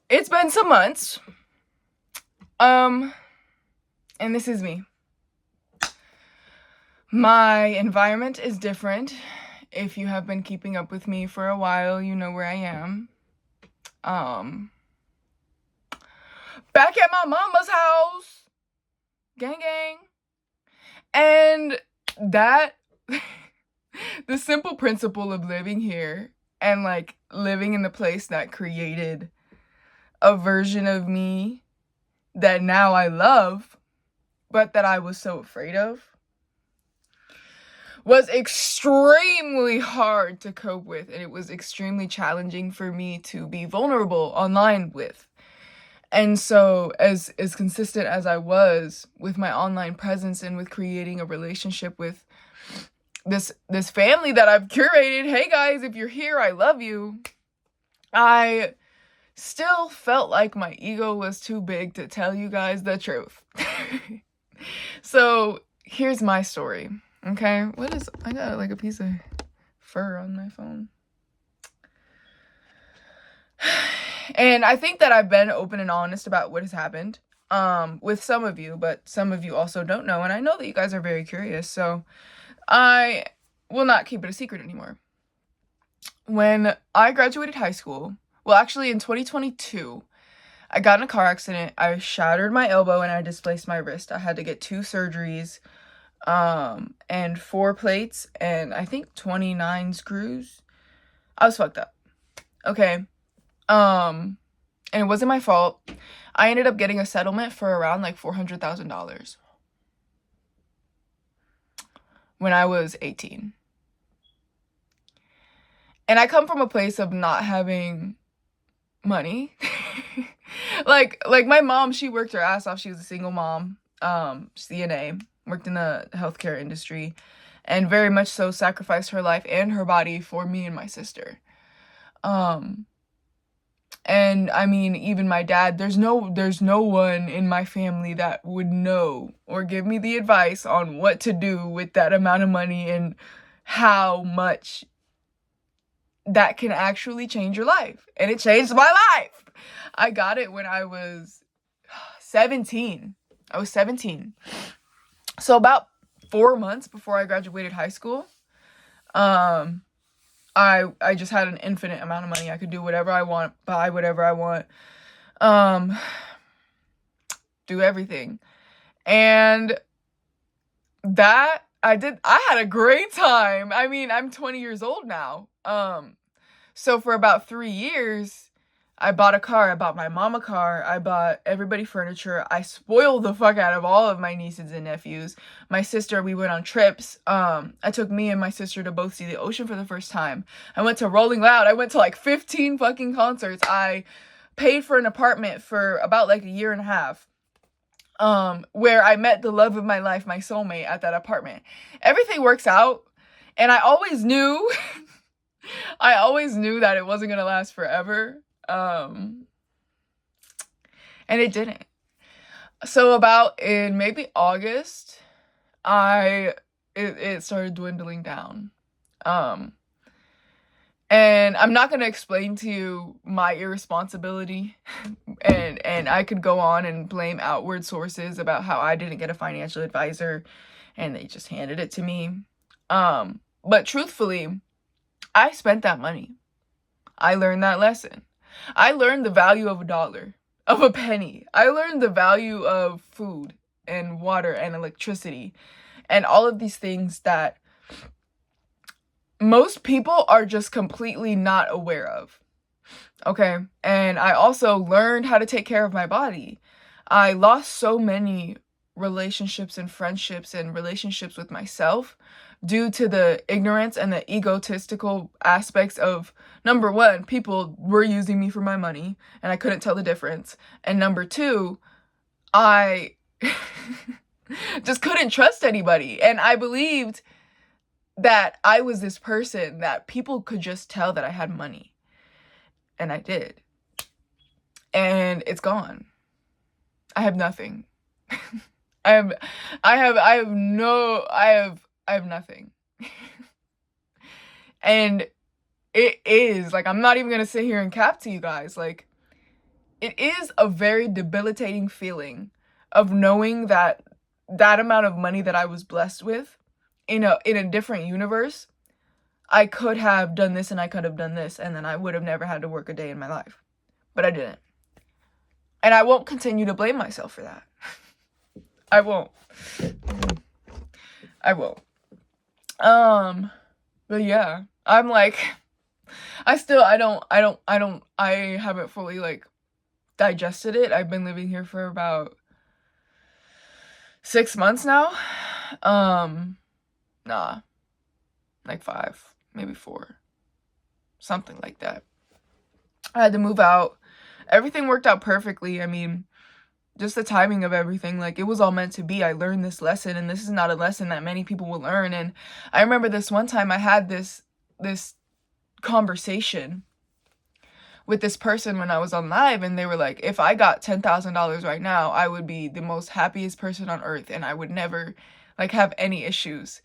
It's been some months. Um, and this is me. My environment is different. If you have been keeping up with me for a while, you know where I am. Um, Back at my mama's house. Gang gang. And that the simple principle of living here and like living in the place that created a version of me that now I love, but that I was so afraid of, was extremely hard to cope with, and it was extremely challenging for me to be vulnerable online with. And so as consistent as I was with my online presence and with creating a relationship with this family that I've curated, hey guys, if you're here, I love you. I still felt like my ego was too big to tell you guys the truth. So, here's my story. Okay, I got like a piece of fur on my phone. And I think that I've been open and honest about what has happened with some of you, but some of you also don't know, and I know that you guys are very curious, so I will not keep it a secret anymore. When I graduated high school, well, actually in 2022, I got in a car accident. I shattered my elbow and I displaced my wrist. I had to get 2 surgeries, and 4 plates, and I think 29 screws. I was fucked up. Okay. And it wasn't my fault. I ended up getting a settlement for around like $400,000 when I was 18. And I come from a place of not having money. like my mom, she worked her ass off. She was a single mom, CNA, worked in the healthcare industry, and very much so sacrificed her life and her body for me and my sister. And I mean, even my dad, there's no one in my family that would know or give me the advice on what to do with that amount of money and how much that can actually change your life. And it changed my life. I got it when I was 17. I was 17. So about 4 months before I graduated high school, I just had an infinite amount of money. I could do whatever I want, buy whatever I want, do everything. And that I had a great time. I mean, I'm 20 years old now. So for about 3 years, I bought a car. I bought my mom a car. I bought everybody furniture. I spoiled the fuck out of all of my nieces and nephews. My sister, we went on trips. I took me and my sister to both see the ocean for the first time. I went to Rolling Loud. I went to like 15 fucking concerts. I paid for an apartment for about like a year and a half. Where I met the love of my life, my soulmate, at that apartment. Everything works out, and I always knew I always knew that it wasn't gonna last forever. And it didn't. So about in maybe August, it started dwindling down. And I'm not gonna explain to you my irresponsibility, and I could go on and blame outward sources about how I didn't get a financial advisor and they just handed it to me. But truthfully, I spent that money. I learned that lesson. I learned the value of a dollar, of a penny. I learned the value of food and water and electricity and all of these things that most people are just completely not aware of. Okay? And I also learned how to take care of my body. I lost so many relationships and friendships and relationships with myself due to the ignorance and the egotistical aspects of, number one, people were using me for my money and I couldn't tell the difference. And number two, I just couldn't trust anybody. And I believed that I was this person that people could just tell that I had money. And I did. And it's gone. I have nothing. I have nothing. And it is like, I'm not even gonna sit here and cap to you guys. Like, it is a very debilitating feeling of knowing that that amount of money that I was blessed with in a different universe, I could have done this and I could have done this, and then I would have never had to work a day in my life. But I didn't. And I won't continue to blame myself for that. I won't. I won't. But yeah, I'm like, I haven't fully like digested it. I've been living here for about 6 months now. Nah, like 5, maybe 4, something like that. I had to move out. Everything worked out perfectly. I mean, just the timing of everything, like, it was all meant to be. I learned this lesson, and this is not a lesson that many people will learn. And I remember this one time I had this conversation with this person when I was on live, and they were like, if I got $10,000 right now, I would be the most happiest person on earth, and I would never like have any issues.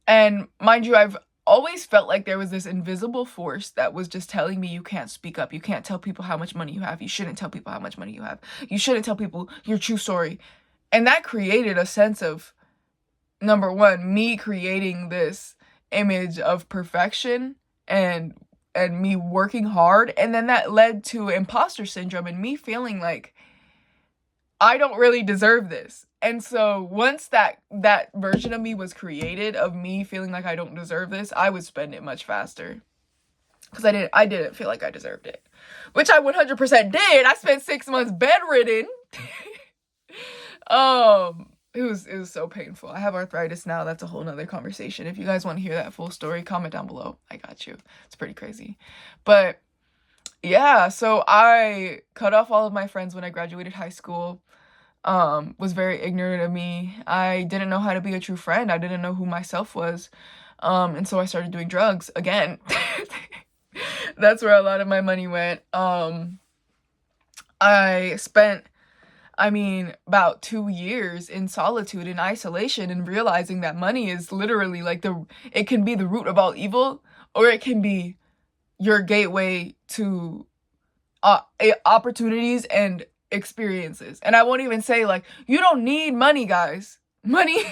And mind you, I've always felt like there was this invisible force that was just telling me, you can't speak up, you can't tell people how much money you have, you shouldn't tell people how much money you have, you shouldn't tell people your true story. And that created a sense of, number one, me creating this image of perfection and me working hard, and then that led to imposter syndrome and me feeling like I don't really deserve this. And so once that version of me was created, of me feeling like I don't deserve this, I would spend it much faster. Because I didn't feel like I deserved it. Which I 100% did. I spent 6 months bedridden. It was so painful. I have arthritis now. That's a whole nother conversation. If you guys want to hear that full story, comment down below. I got you. It's pretty crazy. But yeah, so I cut off all of my friends when I graduated high school. Was very ignorant of me. I didn't know how to be a true friend. I didn't know who myself was. And so I started doing drugs again. That's where a lot of my money went. I spent, about 2 years in solitude, in isolation, and realizing that money is literally like it can be the root of all evil, or it can be your gateway to opportunities and experiences. And I won't even say, like, you don't need money, guys. Money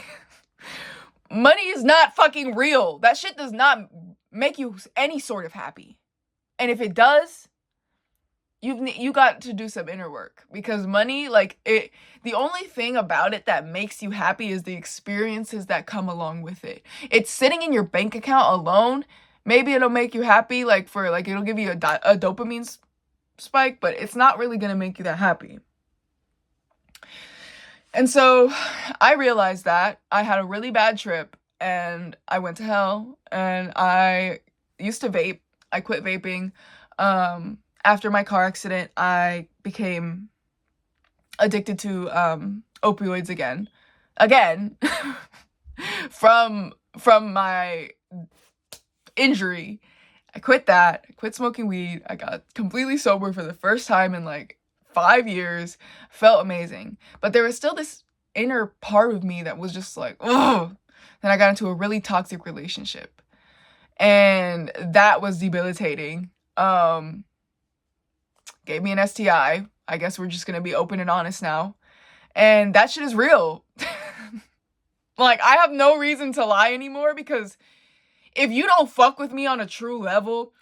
is not fucking real. That shit does not make you any sort of happy. And if it does, you got to do some inner work, because money, like, the only thing about it that makes you happy is the experiences that come along with it. It's sitting in your bank account alone. Maybe it'll make you happy, like, it'll give you a dopamine spike, but it's not really gonna make you that happy. And so I realized that I had a really bad trip and I went to hell, and I used to vape. I quit vaping. After my car accident, I became addicted to opioids again from my injury. I quit that. I quit smoking weed. I got completely sober for the first time in like 5 years. Felt amazing. But there was still this inner part of me that was just like, ugh. Then I got into a really toxic relationship, and that was debilitating. Gave me an STI. I guess we're just gonna be open and honest now. And that shit is real. Like, I have no reason to lie anymore, because if you don't fuck with me on a true level,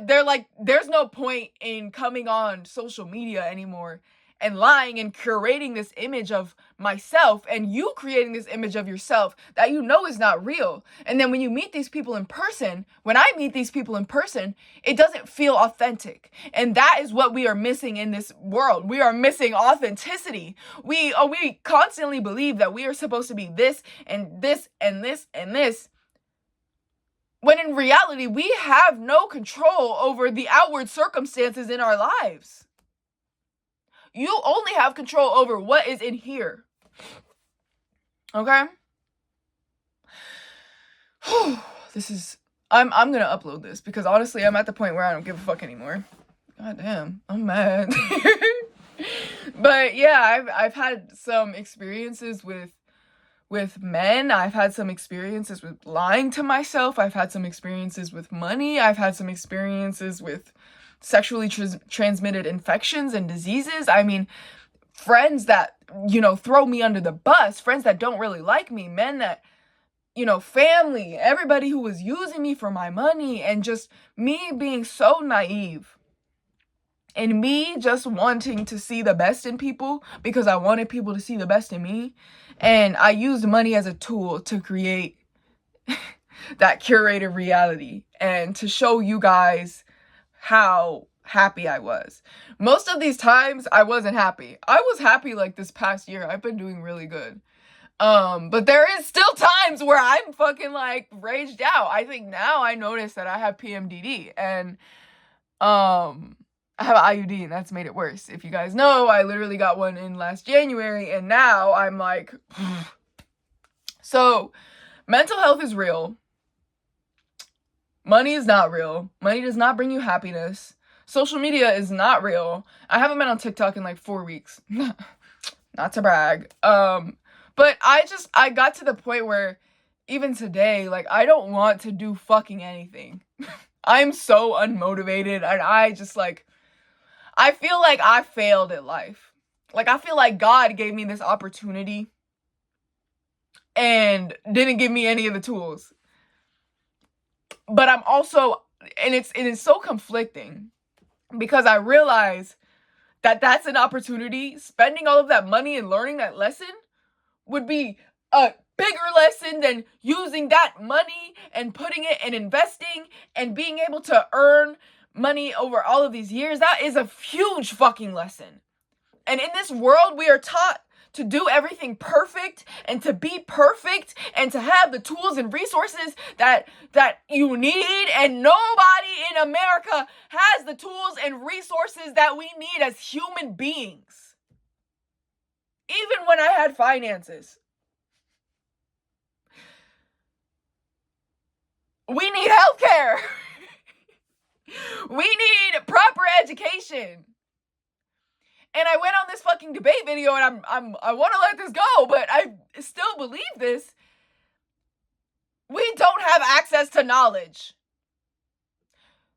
they're like, there's no point in coming on social media anymore and lying and curating this image of myself, and you creating this image of yourself that you know is not real. And then when you meet these people in person, when I meet these people in person, it doesn't feel authentic. And that is what we are missing in this world. We are missing authenticity. We constantly believe that we are supposed to be this and this and this and this, when in reality, we have no control over the outward circumstances in our lives. You only have control over what is in here. Okay? I'm gonna upload this, because honestly, I'm at the point where I don't give a fuck anymore. God damn, I'm mad. But yeah, I've had some experiences with men. I've had some experiences with lying to myself. I've had some experiences with money. I've had some experiences with sexually transmitted infections and diseases. I mean, friends that, you know, throw me under the bus, friends that don't really like me, men that, you know, family, everybody who was using me for my money, and just me being so naive. And me just wanting to see the best in people because I wanted people to see the best in me. And I used money as a tool to create that curated reality and to show you guys how happy I was. Most of these times I wasn't happy. I was happy like this past year. I've been doing really good. But there is still times where I'm fucking like raged out. I think now I notice that I have PMDD, and I have an IUD, and that's made it worse. If you guys know, I literally got one in last January, and now I'm like, so mental health is real. Money is not real. Money does not bring you happiness. Social media is not real. I haven't been on TikTok in like 4 weeks. Not to brag. But I got to the point where even today, like, I don't want to do fucking anything. I'm so unmotivated, and I just like, I feel like I failed at life. Like, I feel like God gave me this opportunity and didn't give me any of the tools. But I'm also, and it's so conflicting, because I realize that that's an opportunity. Spending all of that money and learning that lesson would be a bigger lesson than using that money and putting it and investing and being able to earn money over all of these years. That is a huge fucking lesson. And in this world, we are taught to do everything perfect and to be perfect and to have the tools and resources that you need, and nobody in America has the tools and resources that we need as human beings. Even when I had finances. We need healthcare. We need proper education. And I went on this fucking debate video, and I want to let this go, but I still believe this. We don't have access to knowledge.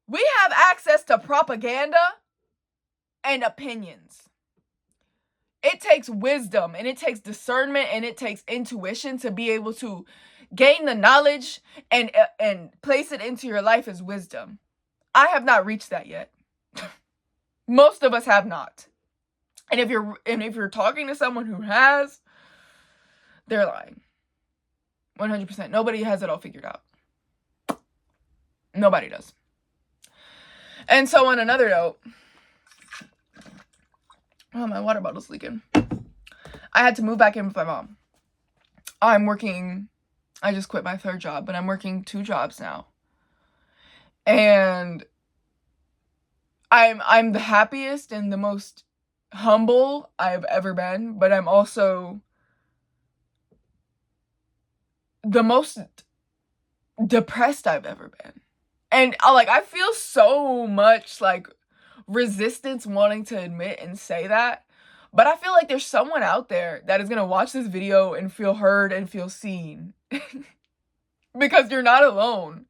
We have access to propaganda and opinions. It takes wisdom, and it takes discernment, and it takes intuition to be able to gain the knowledge and place it into your life as wisdom. I have not reached that yet. Most of us have not. And if you're talking to someone who has, they're lying. 100%. Nobody has it all figured out. Nobody does. And so on another note, oh, my water bottle's leaking. I had to move back in with my mom. I just quit my 3rd job, but I'm working 2 jobs now. And I'm the happiest and the most humble I've ever been, but I'm also the most depressed I've ever been. And I feel so much like resistance wanting to admit and say that, but I feel like there's someone out there that is gonna watch this video and feel heard and feel seen. Because you're not alone.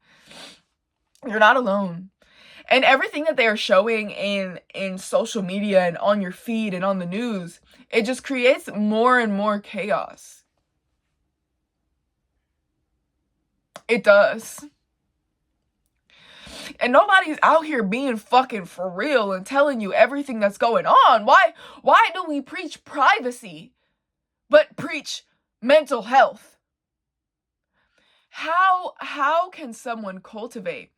You're not alone. And everything that they are showing in social media and on your feed and on the news, it just creates more and more chaos. It does. And nobody's out here being fucking for real and telling you everything that's going on. Why do we preach privacy but preach mental health? How can someone cultivate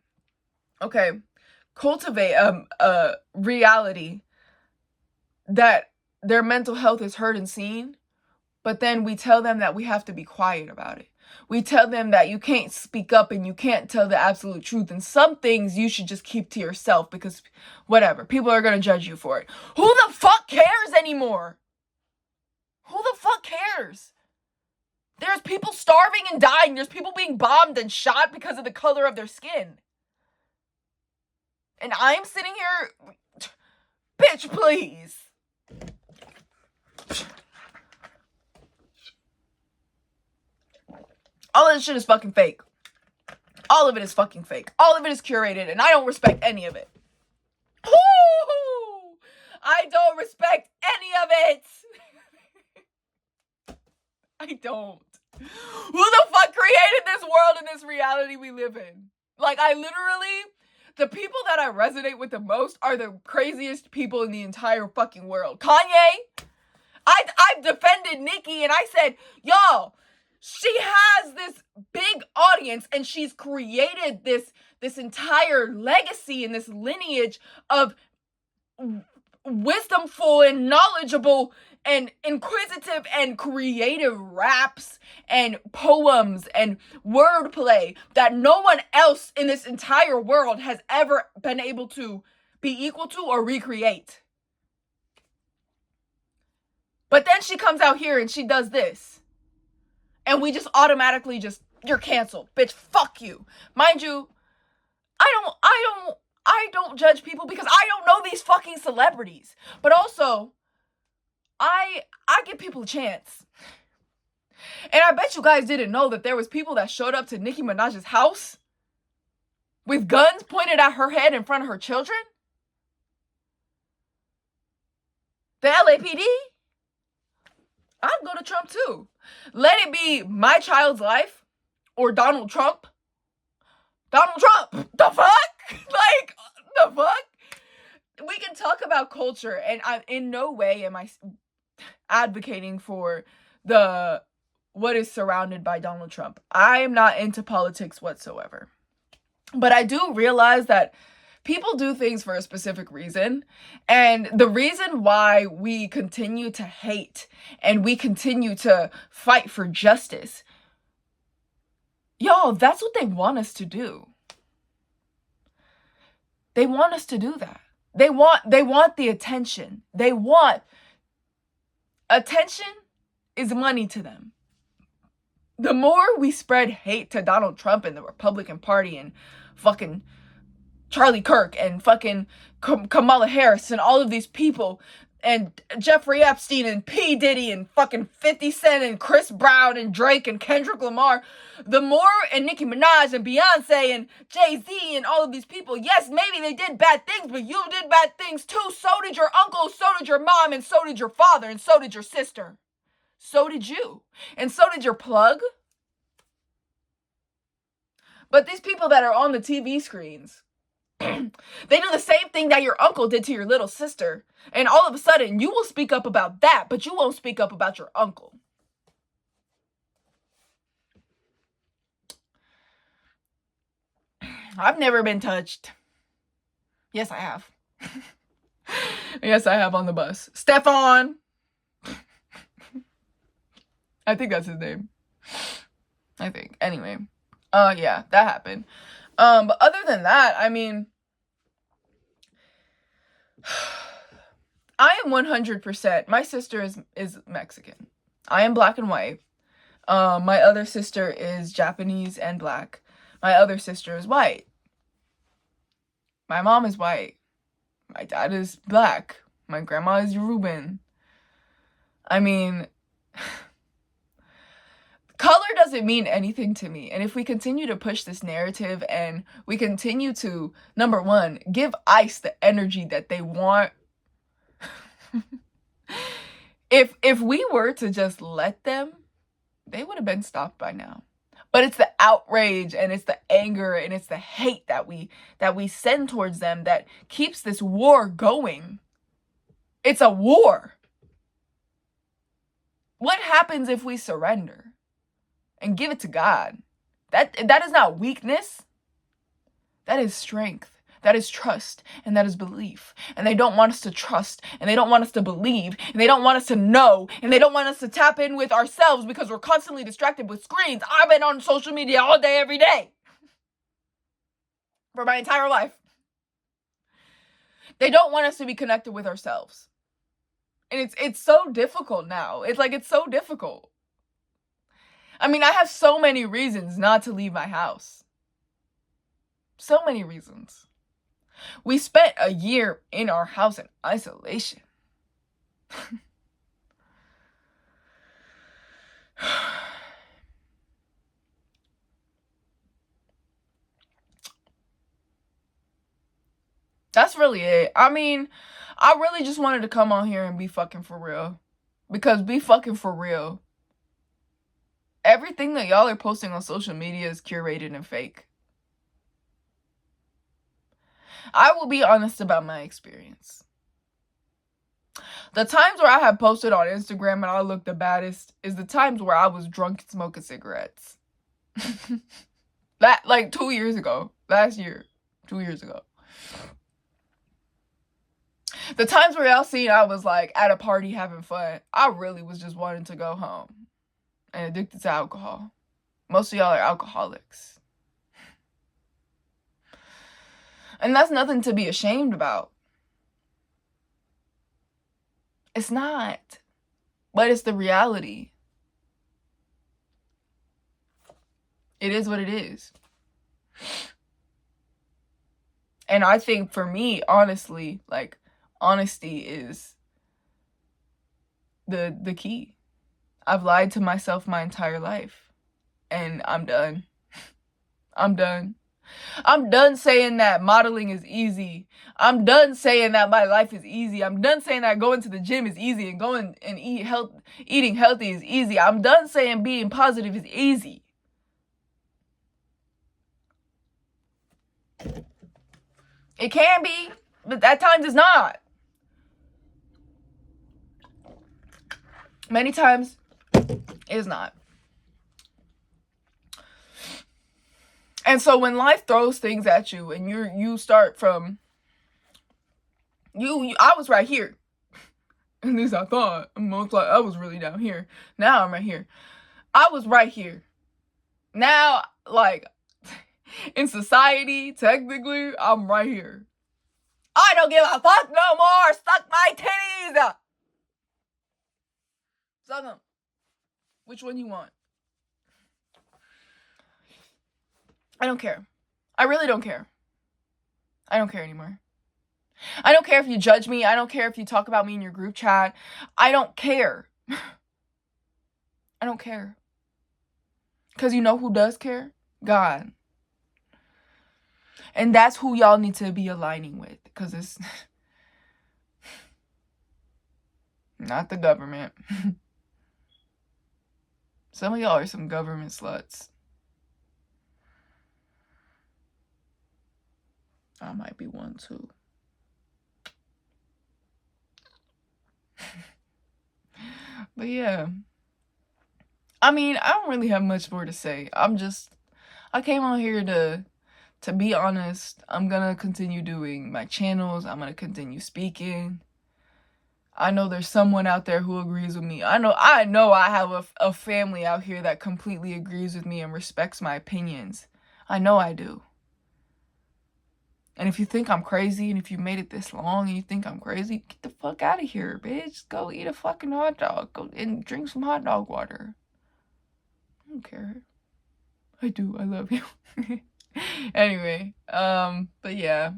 a reality that their mental health is heard and seen, but then we tell them that we have to be quiet about it? We tell them that you can't speak up and you can't tell the absolute truth, and some things you should just keep to yourself because whatever, people are gonna judge you for it. Who the fuck cares anymore? Who the fuck cares? There's people starving and dying. There's people being bombed and shot because of the color of their skin. And I'm sitting here, bitch, please. All of this shit is fucking fake. All of it is fucking fake. All of it is curated, and I don't respect any of it. respect any of it. I don't. Who the fuck created this world and this reality we live in? Like, I literally, the people that I resonate with the most are the craziest people in the entire fucking world. Kanye, I've defended Nicki and I said, y'all, she has this big audience and she's created this entire legacy and this lineage of wisdomful and knowledgeable and inquisitive and creative raps and poems and wordplay that no one else in this entire world has ever been able to be equal to or recreate. But then she comes out here and she does this. And we just automatically you're canceled. Bitch, fuck you. Mind you, I don't judge people because I don't know these fucking celebrities. But also, I give people a chance. And I bet you guys didn't know that there was people that showed up to Nicki Minaj's house with guns pointed at her head in front of her children. The LAPD? I'd go to Trump too. Let it be my child's life or Donald Trump. Donald Trump! The fuck? Like, the fuck? We can talk about culture, and in no way am I advocating for what is surrounded by Donald Trump. I am not into politics whatsoever. But I do realize that people do things for a specific reason. And the reason why we continue to hate and we continue to fight for justice, y'all, that's what they want us to do. They want us to do that. They want the attention. They want attention is money to them. The more we spread hate to Donald Trump and the Republican Party and fucking Charlie Kirk and fucking Kamala Harris and all of these people and Jeffrey Epstein and P. Diddy and fucking 50 Cent and Chris Brown and Drake and Kendrick Lamar, the more, and Nicki Minaj and Beyonce and Jay-Z and all of these people, yes, maybe they did bad things, but you did bad things too. So did your uncle, so did your mom, and so did your father, and so did your sister. So did you. And so did your plug. But these people that are on the TV screens, they do the same thing that your uncle did to your little sister. And all of a sudden, you will speak up about that, but you won't speak up about your uncle. I've never been touched. Yes, I have. Yes, I have on the bus. Stefan. I think that's his name. I think. Anyway. Yeah, that happened. But other than that, I mean, I am 100%. My sister is Mexican. I am black and white. My other sister is Japanese and black. My other sister is white. My mom is white. My dad is black. My grandma is Yoruban. I mean, color doesn't mean anything to me. And if we continue to push this narrative and we continue to, number one, give ICE the energy that they want, if we were to just let them, they would have been stopped by now. But it's the outrage and it's the anger and it's the hate that we send towards them that keeps this war going. It's a war. What happens if we surrender and give it to God? That is not weakness. That is strength. That is trust, and that is belief. And they don't want us to trust, and they don't want us to believe, and they don't want us to know, and they don't want us to tap in with ourselves because we're constantly distracted with screens. I've been on social media all day, every day. For my entire life. They don't want us to be connected with ourselves. And it's so difficult now. It's so difficult. I mean, I have so many reasons not to leave my house. So many reasons. We spent a year in our house in isolation. That's really it. I mean, I really just wanted to come on here and be fucking for real. Because be fucking for real. Everything that y'all are posting on social media is curated and fake. I will be honest about my experience. The times where I have posted on Instagram and I look the baddest is the times where I was drunk and smoking cigarettes. That, like 2 years ago. Last year. 2 years ago. The times where y'all seen I was like at a party having fun, I really was just wanting to go home and addicted to alcohol. Most of y'all are alcoholics. And that's nothing to be ashamed about. It's not. But it's the reality. It is what it is. And I think for me, honestly, like, honesty is the key. I've lied to myself my entire life. And I'm done. I'm done. I'm done saying that modeling is easy. I'm done saying that my life is easy. I'm done saying that going to the gym is easy and going and eating healthy is easy. I'm done saying being positive is easy. It can be, but at times it's not. Many times it's not. And so when life throws things at you and you start from I was right here. At least I thought. Most like I was really down here. Now I'm right here. I was right here. Now, like, in society, technically, I'm right here. I don't give a fuck no more. Suck my titties. Suck them. Which one you want? I don't care. I really don't care. I don't care anymore. I don't care if you judge me. I don't care if you talk about me in your group chat. I don't care. I don't care. Because you know who does care? God. And that's who y'all need to be aligning with. Because it's not the government. Some of y'all are some government sluts. I might be one too. But yeah. I mean, I don't really have much more to say. I came on here to be honest. I'm gonna continue doing my channels. I'm gonna continue speaking. I know there's someone out there who agrees with me. I know I have a family out here that completely agrees with me and respects my opinions. I know I do. And if you think I'm crazy, and if you made it this long and you think I'm crazy, get the fuck out of here, bitch. Go eat a fucking hot dog. Go and drink some hot dog water. I don't care. I do. I love you. Anyway, but yeah.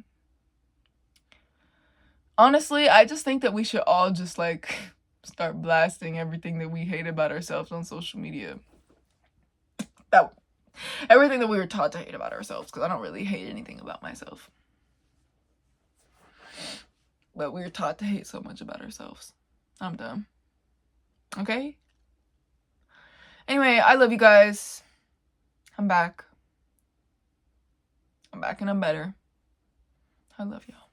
Honestly, I just think that we should all just, like, start blasting everything that we hate about ourselves on social media. Everything that we were taught to hate about ourselves, because I don't really hate anything about myself. But we were taught to hate so much about ourselves. I'm done. Okay? Anyway, I love you guys. I'm back. I'm back and I'm better. I love y'all.